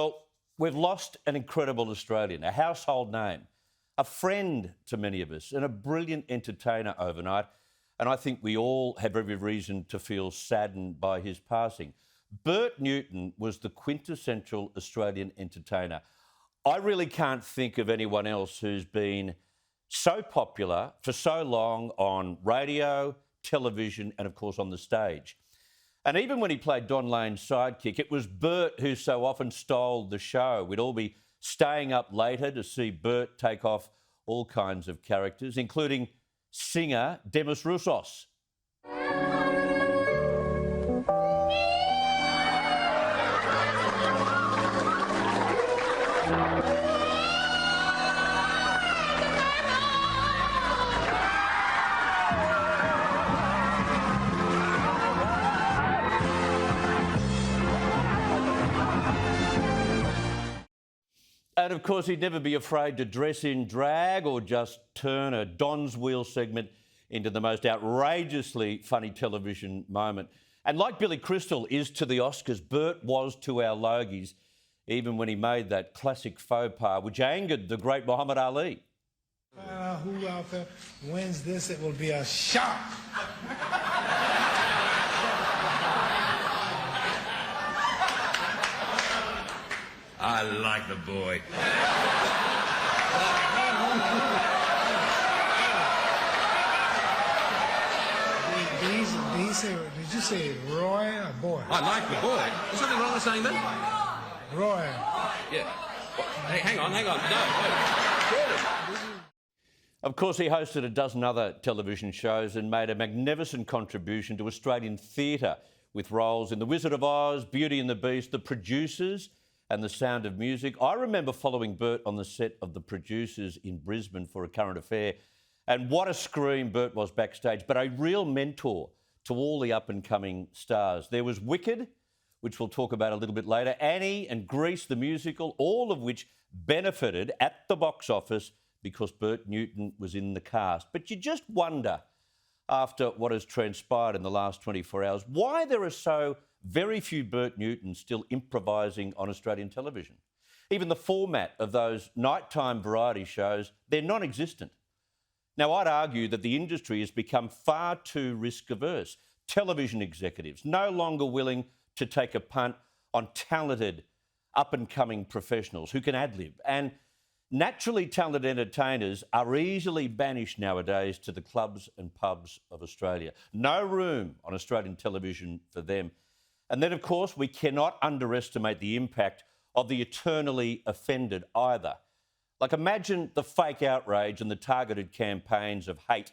Well, we've lost an incredible Australian, a household name, a friend to many of us, and a brilliant entertainer overnight. And I think we all have every reason to feel saddened by his passing. Bert Newton was the quintessential Australian entertainer. I really can't think of anyone else who's been so popular for so long on radio, television, and of course on the stage. And even when he played Don Lane's sidekick, it was Bert who so often stole the show. We'd all be staying up later to see Bert take off all kinds of characters, including singer Demis Roussos. And of course, he'd never be afraid to dress in drag or just turn a Don's Wheel segment into the most outrageously funny television moment. And like Billy Crystal is to the Oscars, Bert was to our Logies, even when he made that classic faux pas, which angered the great Muhammad Ali. Who out there wins this, it will be a shock. I like the boy. Did you say Roy or boy? I like the boy. There's something wrong with saying that? Roy. Yeah. Hey, hang on. No, wait. Of course, he hosted a dozen other television shows and made a magnificent contribution to Australian theatre with roles in The Wizard of Oz, Beauty and the Beast, The Producers, and The Sound of Music. I remember following Bert on the set of The Producers in Brisbane for A Current Affair, and what a scream Bert was backstage, but a real mentor to all the up-and-coming stars. There was Wicked, which we'll talk about a little bit later, Annie and Grease the musical, all of which benefited at the box office because Bert Newton was in the cast. But you just wonder, after what has transpired in the last 24 hours, why there are so very few Bert Newtons still improvising on Australian television. Even the format of those nighttime variety shows, they're non-existent. Now, I'd argue that the industry has become far too risk-averse. Television executives no longer willing to take a punt on talented, up-and-coming professionals who can ad-lib. And naturally talented entertainers are easily banished nowadays to the clubs and pubs of Australia. No room on Australian television for them. And then, of course, we cannot underestimate the impact of the eternally offended either. Like, imagine the fake outrage and the targeted campaigns of hate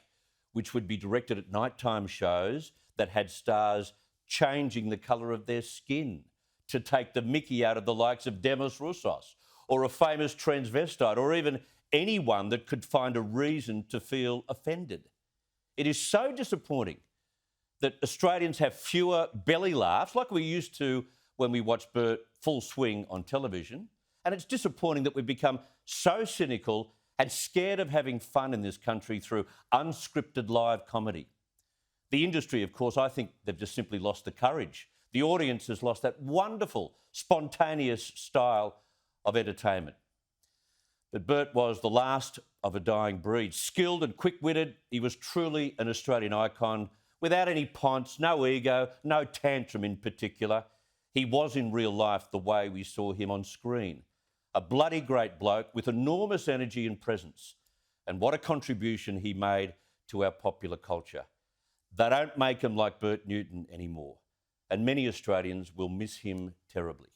which would be directed at nighttime shows that had stars changing the colour of their skin to take the mickey out of the likes of Demis Roussos or a famous transvestite or even anyone that could find a reason to feel offended. It is so disappointing that Australians have fewer belly laughs like we used to when we watched Bert full swing on television. And it's disappointing that we've become so cynical and scared of having fun in this country through unscripted live comedy. The industry, of course, I think they've just simply lost the courage. The audience has lost that wonderful, spontaneous style of entertainment. But Bert was the last of a dying breed. Skilled and quick-witted, he was truly an Australian icon, without any ponce, no ego, no tantrum in particular. He was in real life the way we saw him on screen. A bloody great bloke with enormous energy and presence. And what a contribution he made to our popular culture. They don't make him like Bert Newton anymore. And many Australians will miss him terribly.